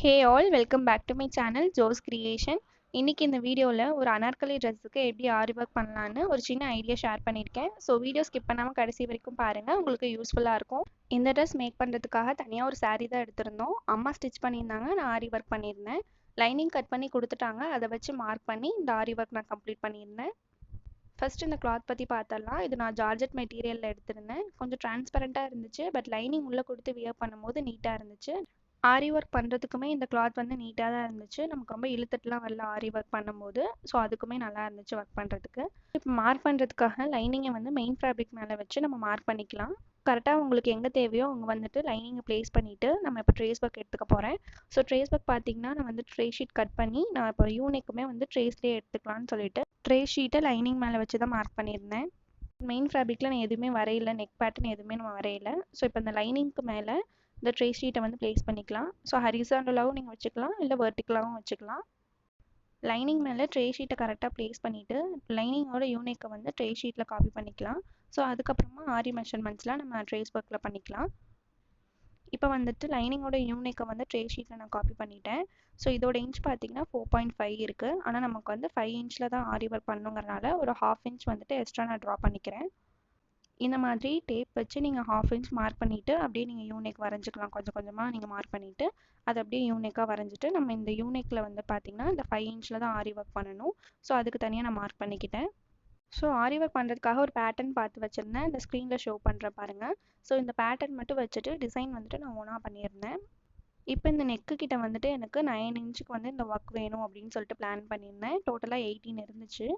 Hey all, welcome back to my channel Joe's Creation. இன்னைக்கு இந்த வீடியோவில் ஒரு அனார்கலி ட்ரெஸ்ஸுக்கு எப்படி ஆரி ஒர்க் பண்ணலான்னு ஒரு சின்ன ஐடியா ஷேர் பண்ணியிருக்கேன். ஸோ வீடியோ ஸ்கிப் பண்ணாமல் கடைசி வரைக்கும் பாருங்கள், உங்களுக்கு யூஸ்ஃபுல்லாக இருக்கும். இந்த ட்ரெஸ் மேக் பண்ணுறதுக்காக தனியாக ஒரு saree தான் எடுத்திருந்தோம். அம்மா ஸ்டிச் பண்ணியிருந்தாங்க, நான் ஆரி ஒர்க் பண்ணியிருந்தேன். லைனிங் கட் பண்ணி கொடுத்துட்டாங்க, அதை வச்சு மார்க் பண்ணி இந்த ஆரி ஒர்க் நான் கம்ப்ளீட் பண்ணியிருந்தேன். ஃபர்ஸ்ட் இந்த கிளாத் பற்றி பார்த்தரலாம். இது நான் ஜார்ஜெட் மெட்டீரியலில் எடுத்திருந்தேன். கொஞ்சம் டிரான்ஸ்பரண்ட்டாக இருந்துச்சு, பட் லைனிங் உள்ளே கொடுத்து வியர் பண்ணும்போது நீட்டாக இருந்துச்சு. ஆரி ஒர்க் பண்ணுறதுக்குமே இந்த கிளாத் வந்து நீட்டாக தான் இருந்துச்சு. நமக்கு ரொம்ப இழுத்துட்டுலாம் வரல ஆரி ஒர்க் பண்ணும்போது. ஸோ அதுக்குமே நல்லா இருந்துச்சு ஒர்க் பண்ணுறதுக்கு. இப்போ மார்க் பண்ணுறதுக்காக லைனிங்கை வந்து மெயின் ஃபேப்ரிக் மேலே வச்சு நம்ம மார்க் பண்ணிக்கலாம். கரெக்டாக உங்களுக்கு எங்கே தேவையோ அங்கே வந்துட்டு லைனிங்கை ப்ளேஸ் பண்ணிவிட்டு நம்ம இப்போ ட்ரேஸ் ஒர்க் எடுத்துக்க போகிறேன். ஸோ ட்ரேஸ் ஒர்க் பார்த்தீங்கன்னா நான் வந்து ட்ரே ஷீட் கட் பண்ணி நான் இப்போ யூனிக்குமே வந்து ட்ரேஸ்லேயே எடுத்துக்கலாம்னு சொல்லிட்டு ட்ரே ஷீட்டை லைனிங் மேலே வச்சு தான் மார்க் பண்ணியிருந்தேன். மெயின் ஃபேப்ரிக்கில் நான் எதுவுமே வரையில, நெக் பேட்டர்ன் எதுவுமே நம்ம வரையில. ஸோ இப்போ இந்த லைனிங்க்கு மேலே இந்த ட்ரே ஷீட்டை வந்து ப்ளேஸ் பண்ணிக்கலாம். ஸோ ஹரிசாண்டலாகவும் நீங்கள் வச்சுக்கலாம், இல்லை வெர்டிக்கலாகவும் வச்சுக்கலாம். லைனிங் மேலே ட்ரே ஷீட்டை கரெக்டாக ப்ளேஸ் பண்ணிவிட்டு லைனிங்கோட யூனிக்கை வந்து ட்ரே ஷீட்டில் காப்பி பண்ணிக்கலாம். ஸோ அதுக்கப்புறமா ஆரி மெஷர்மெண்ட்ஸ்லாம் நம்ம ட்ரேஸ் ஒர்க்கில் பண்ணிக்கலாம். இப்போ வந்துட்டு லைனிங்கோட யூனிக்கை வந்து ட்ரே ஷீட்டில் நான் காப்பி பண்ணிட்டேன். ஸோ இதோட இன்ச் பார்த்தீங்கன்னா 4.5 இருக்குது. ஆனால் நமக்கு வந்து 5 இன்ச்சில் தான் ஆரி ஒர்க் பண்ணுங்கிறனால ஒரு 1/2 இன்ச் வந்துட்டு எக்ஸ்ட்ரா நான் ட்ரா பண்ணிக்கிறேன். இந்த மாதிரி டேப் வச்சு நீங்கள் 1/2 இன்ச் மார்க் பண்ணிவிட்டு அப்படியே நீங்கள் யூனிக் வரைஞ்சிக்கலாம். கொஞ்சம் கொஞ்சமாக நீங்கள் மார்க் பண்ணிவிட்டு அதை அப்படியே யூனிக்காக வரைஞ்சிட்டு நம்ம இந்த யூனிக்கில் வந்து பார்த்திங்கன்னா இந்த 5 இன்ச்சில் தான் ஆரி ஒர்க் பண்ணணும். ஸோ அதுக்கு தனியாக நான் மார்க் பண்ணிக்கிட்டேன். ஸோ ஆரி ஒர்க் பண்ணுறதுக்காக ஒரு பேட்டர்ன் பார்த்து வச்சுருந்தேன், இந்த ஸ்க்ரீனில் ஷோ பண்ணுற பாருங்கள். ஸோ இந்த பேட்டர்ன் மட்டும் வச்சுட்டு டிசைன் வந்துட்டு நான் ஓனாக பண்ணியிருந்தேன். இப்போ இந்த நெக்கு கிட்ட வந்துட்டு எனக்கு 9 இன்ச்சுக்கு வந்து இந்த ஒர்க் வேணும் அப்படின்னு சொல்லிட்டு பிளான் பண்ணியிருந்தேன். டோட்டலாக 18 இருந்துச்சு.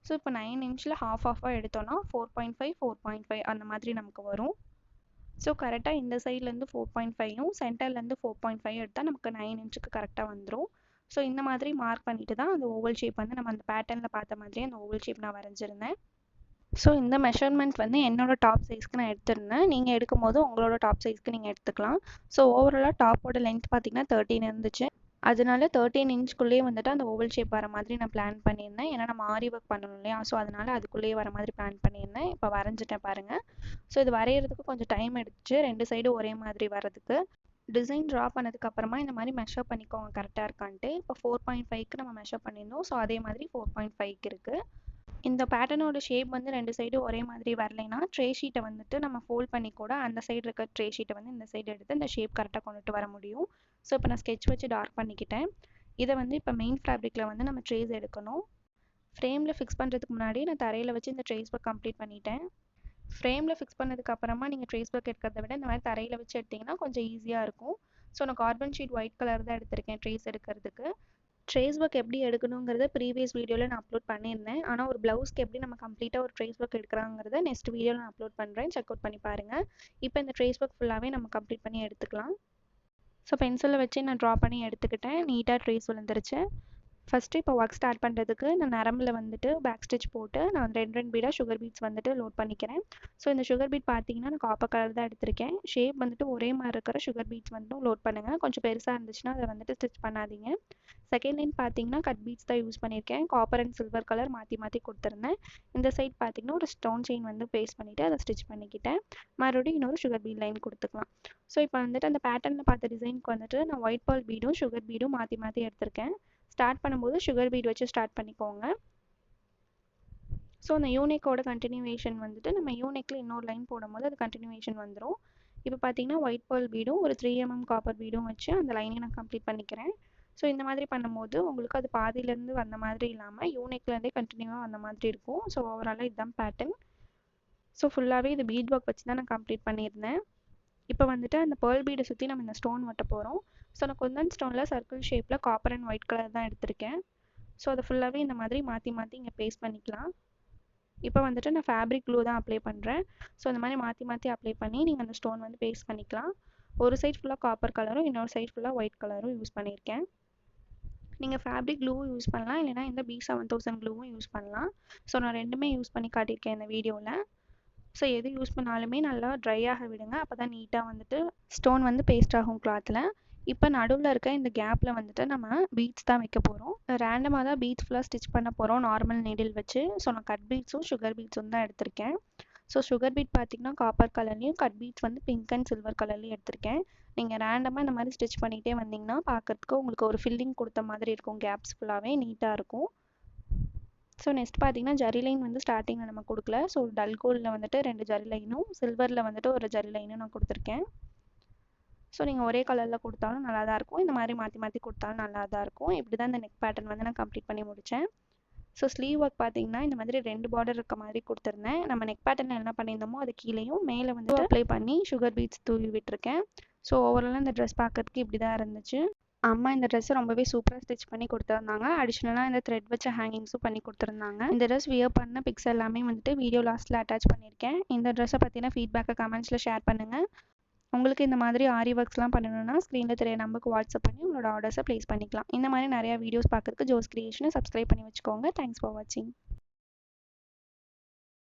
ஸோ இப்போ 9 இன்ச்சில் ஆஃபாக எடுத்தோன்னா 4.5 4.5 அந்த மாதிரி நமக்கு வரும். ஸோ கரெக்டாக இந்த சைட்லேருந்து 4.5யும் சென்டர்லேருந்து 4.5 எடுத்தால் நமக்கு 9 இன்ச்சுக்கு கரெக்டாக வந்துடும். ஸோ இந்த மாதிரி மார்க் பண்ணிட்டு தான் அந்த ஓவல் ஷேப் வந்து நம்ம அந்த பேட்டர்னில் பார்த்த மாதிரியே அந்த ஓவல் ஷேப் நான் வரைஞ்சிருந்தேன். ஸோ இந்த மெஷர்மெண்ட் வந்து என்னோட டாப் சைஸ்க்கு நான் எடுத்திருந்தேன். நீங்கள் எடுக்கும்போது உங்களோட டாப் சைஸ்க்கு நீங்கள் எடுத்துக்கலாம். ஸோ ஓவராலாக டாப்போட லென்த் பார்த்தீங்கன்னா 13 இருந்துச்சு. அதனால 13 இன்ச்குள்ளேயே வந்துட்டு அந்த ஓவல் ஷேப் வர மாதிரி நான் பிளான் பண்ணியிருந்தேன். ஏன்னா நம்ம ஆரி ஒர்க் பண்ணணும் இல்லையா, ஸோ அதனால அதுக்குள்ளேயே வர மாதிரி பிளான் பண்ணியிருந்தேன். இப்போ வரைஞ்சிட்டேன் பாருங்கள். ஸோ இது வரைகிறதுக்கு கொஞ்சம் டைம் எடுத்துச்சு, 2 சைடும் ஒரே மாதிரி வரதுக்கு. டிசைன் ட்ரா பண்ணதுக்கு அப்புறமா இந்த மாதிரி மெஷர் பண்ணிக்கோங்க கரெக்டாக இருக்கான்ட்டு. இப்போ 4.5க்கு நம்ம மெஷர் பண்ணியிருந்தோம். ஸோ அதே மாதிரி 4.5க்கு இருக்குது. இந்த பேட்டர்னோட ஷேப் வந்து 2 சைடும் ஒரே மாதிரி வரலைன்னா ட்ரே ஷீட்டை வந்துட்டு நம்ம ஃபோல்ட் பண்ணி கூட அந்த சைடு இருக்க ட்ரே ஷீட்டை வந்து இந்த சைடு எடுத்து இந்த ஷேப் கரெக்டாக கொண்டுட்டு வர முடியும். ஸோ இப்போ நான் ஸ்கெட்ச் வச்சு டார்க் பண்ணிக்கிட்டேன். இதை வந்து இப்போ மெயின் ஃபேப்ரிக்கில் வந்து நம்ம ட்ரேஸ் எடுக்கணும். ஃப்ரேமில் ஃபிக்ஸ் பண்ணுறதுக்கு முன்னாடி நான் தரையில் வச்சு இந்த ட்ரேஸ் ஒர்க் கம்ப்ளீட் பண்ணிட்டேன். ஃப்ரேமில் ஃபிக்ஸ் பண்ணதுக்கு அப்புறமா நீங்கள் ட்ரேஸ் ஒர்க் எடுக்கிறத விட இந்த மாதிரி தரையில் வச்சு எடுத்திங்கன்னா கொஞ்சம் ஈஸியாக இருக்கும். ஸோ நான் கார்பன் ஷீட் ஒயிட் கலர் தான் எடுத்திருக்கேன் ட்ரேஸ் எடுக்கிறதுக்கு. ட்ரேஸ் ஒர்க் எப்படி எடுக்கணுங்கிறத ப்ரீவியஸ் வீடியோவில் நான் அப்லோட் பண்ணியிருந்தேன். ஆனால் ஒரு ப்ளவுஸ்க்கு எப்படி நம்ம கம்ப்ளீட்டாக ஒரு ட்ரேஸ் ஒர்க் எடுக்கிறாங்கிறத நெக்ஸ்ட் வீடியோவில் நான் அப்லோட் பண்ணுறேன், செக் அவுட் பண்ணி பாருங்கள். இப்போ இந்த ட்ரேஸ் ஒர்க் ஃபுல்லாகவே நம்ம கம்ப்ளீட் பண்ணி எடுத்துக்கலாம். ஸோ பென்சிலை வச்சு நான் ட்ரா பண்ணி எடுத்துக்கிட்டேன். நீட்டாக ட்ரேஸ் விழுந்துருச்சு. ஃபஸ்ட்டு இப்போ ஒர்க் ஸ்டார்ட் பண்ணுறதுக்கு நான் நரம்பில் வந்துட்டு பேக் ஸ்டிச் போட்டு நான் 2 பீடாக சுகர் பீட்ஸ் வந்துட்டு லோட் பண்ணிக்கிறேன். ஸோ இந்த சுகர் பீட் பார்த்தீங்கன்னா நான் காப்பர் கலர் தான் எடுத்திருக்கேன். ஷேப் வந்துட்டு ஒரே மாதிரி இருக்கிற சுகர் பீட்ஸ் வந்துட்டு லோட் பண்ணுங்கள். கொஞ்சம் பெருசாக இருந்துச்சுன்னா அதை வந்துட்டு ஸ்டிச் பண்ணாதீங்க. செகண்ட் லைன் பார்த்தீங்கன்னா கட் பீட்ஸ் தான் யூஸ் பண்ணியிருக்கேன். காப்பர் அண்ட் சில்வர் கலர் மாற்றி மாற்றி கொடுத்துருந்தேன். இந்த சைட் பார்த்தீங்கன்னா ஒரு ஸ்டோன் செயின் வந்து பேஸ்ட் பண்ணிவிட்டு அதை ஸ்டிச் பண்ணிக்கிட்டேன். மறுபடியும் இன்னொரு சுகர் பீட் லைன் கொடுத்துக்கலாம். ஸோ இப்போ வந்துட்டு அந்த பேட்டர்னில் பார்த்த டிசைனுக்கு வந்துட்டு நான் ஒயிட் பால் பீடும் சுகர் பீடும் மாற்றி மாற்றி எடுத்திருக்கேன். ஸ்டார்ட் பண்ணும்போது சுகர் பீட் வச்சு ஸ்டார்ட் பண்ணிக்கோங்க. ஸோ அந்த யூனிக்கோட கண்டினியூவேஷன் வந்துட்டு நம்ம யூனிக்கில் இன்னொரு லைன் போடும்போது அது கண்டினியூவேஷன் வந்துடும். இப்போ பார்த்தீங்கன்னா ஒயிட் பால் பீடும் ஒரு 3 mm காப்பர் பீடும் வச்சு அந்த லைனை நான் கம்ப்ளீட் பண்ணிக்கிறேன். ஸோ இந்த மாதிரி பண்ணும்போது உங்களுக்கு அது பாதியிலேருந்து வந்த மாதிரி இல்லாமல் யூனிக்லேருந்தே கண்டினியூவாக வந்த மாதிரி இருக்கும். ஸோ ஓவராலாக இதுதான் பேட்டர்ன். ஸோ ஃபுல்லாகவே இது பீட் ஒர்க் வச்சு தான் நான் கம்ப்ளீட் பண்ணியிருந்தேன். இப்போ வந்துட்டு அந்த பேர்ல் பீடை சுற்றி நம்ம இந்த ஸ்டோன் ஒட்ட போகிறோம். ஸோ நான் குந்தன் ஸ்டோனில் சர்க்கிள் ஷேப்பில் காப்பர் அண்ட் ஒயிட் கலர் தான் எடுத்திருக்கேன். ஸோ அதை ஃபுல்லாகவே இந்த மாதிரி மாற்றி மாற்றி இங்கே பேஸ்ட் பண்ணிக்கலாம். இப்போ வந்துட்டு நான் ஃபேப்ரிக் க்ளூ தான் அப்ளை பண்ணுறேன். ஸோ இந்த மாதிரி மாற்றி மாற்றி அப்ளை பண்ணி நீங்கள் அந்த ஸ்டோன் வந்து பேஸ்ட் பண்ணிக்கலாம். ஒரு சைட் ஃபுல்லாக காப்பர் கலரும் இன்னொரு சைட் ஃபுல்லாக ஒயிட் கலரும் யூஸ் பண்ணியிருக்கேன். நீங்கள் ஃபேப்ரிக் க்ளூவும் யூஸ் பண்ணலாம், இல்லைனா இந்த B7000 க்ளூவும் யூஸ் பண்ணலாம். ஸோ நான் ரெண்டுமே யூஸ் பண்ணி காட்டியிருக்கேன் இந்த வீடியோவில். ஸோ எது யூஸ் பண்ணாலுமே நல்லா ட்ரை ஆக விடுங்க, அப்போ தான் நீட்டாக வந்துட்டு ஸ்டோன் வந்து பேஸ்ட் ஆகும் கிளாத்தில். இப்போ நடுவில் இருக்க இந்த கேப்பில் வந்துட்டு நம்ம பீட்ஸ் தான் வைக்க போகிறோம். ரேண்டமாக தான் பீட்ஸ் ஃபுல்லாக ஸ்டிச் பண்ண போகிறோம் நார்மல் நீடில் வச்சு. ஸோ நான் கட் பீட்ஸும் சுகர் பீட்ஸும் தான் எடுத்திருக்கேன். ஸோ சுகர் பீட் பார்த்திங்கன்னா காப்பர் கலர்லேயும், கட் பீட்ஸ் வந்து பிங்க் அண்ட் சில்வர் கலர்லேயும் எடுத்திருக்கேன். நீங்கள் ரேண்டமாக இந்த மாதிரி ஸ்டிச் பண்ணிகிட்டே வந்தீங்கன்னா பார்க்குறதுக்கு உங்களுக்கு ஒரு ஃபில்லிங் கொடுத்த மாதிரி இருக்கும். கேப்ஸ் ஃபுல்லாகவே நீட்டாக இருக்கும். ஸோ நெக்ஸ்ட் பார்த்தீங்கன்னா ஜரி லைன் வந்து ஸ்டார்டிங்கில் நம்ம கொடுக்கல. ஸோ டல் கோல்டில் வந்துட்டு 2 ஜரி லைனும் சில்வரில் வந்துட்டு ஒரு ஜரி லைனும் நான் கொடுத்துருக்கேன். ஸோ நீங்கள் ஒரே கலரில் கொடுத்தாலும் நல்லா தான் இருக்கும். இந்த மாதிரி மாற்றி மாற்றி கொடுத்தாலும் நல்லா தான் இருக்கும். இப்படி தான் இந்த நெக் பேட்டர்ன் வந்து நான் கம்ப்ளீட் பண்ணி முடித்தேன். ஸோ ஸ்லீவ் ஒர்க் பார்த்தீங்கன்னா இந்த மாதிரி 2 பார்டர் இருக்க மாதிரி கொடுத்துருந்தேன். நம்ம நெக் பேட்டர்னில் என்ன பண்ணியிருந்தோமோ அது கீழேயும் மேலே வந்து அப்ளை பண்ணி சுகர் பீட்ஸ் தூவி விட்டுருக்கேன். ஸோ ஓவராலாக இந்த ட்ரெஸ் பார்க்கறதுக்கு இப்படி தான் இருந்துச்சு. அம்மா இந்த ட்ரெஸ்ஸை ரொம்பவே சூப்பராக ஸ்டிச் பண்ணி கொடுத்துருந்தாங்க. அடிஷ்னலாக இந்த த்ரெட் வச்ச ஹேங்கிங்ஸும் பண்ணி கொடுத்துருந்தாங்க. இந்த ட்ரெஸ் வியர் பண்ண பிக்ஸ் எல்லாமே வந்துட்டு வீடியோ லாஸ்ட்டில் அட்டாச் பண்ணியிருக்கேன். இந்த ட்ரெஸ்ஸை பற்றின ஃபீட்பேக்கை கமெண்ட்ஸில் ஷேர் பண்ணுங்கள். உங்களுக்கு இந்த மாதிரி ஆரி ஒர்க்ஸ்லாம் பண்ணணும்னா ஸ்க்ரீனில் தெரிய நம்பருக்கு வாட்ஸ்அப் பண்ணி உங்களோட ஆர்டர்ஸை ப்ளேஸ் பண்ணிக்கலாம். இந்த மாதிரி நிறையா வீடியோஸ் பார்க்கறதுக்கு ஜோஸ் கிரியேஷனை சப்ஸ்கிரைப் பண்ணி வச்சுக்கோங்க. தேங்க்ஸ் ஃபார் வாட்சிங்.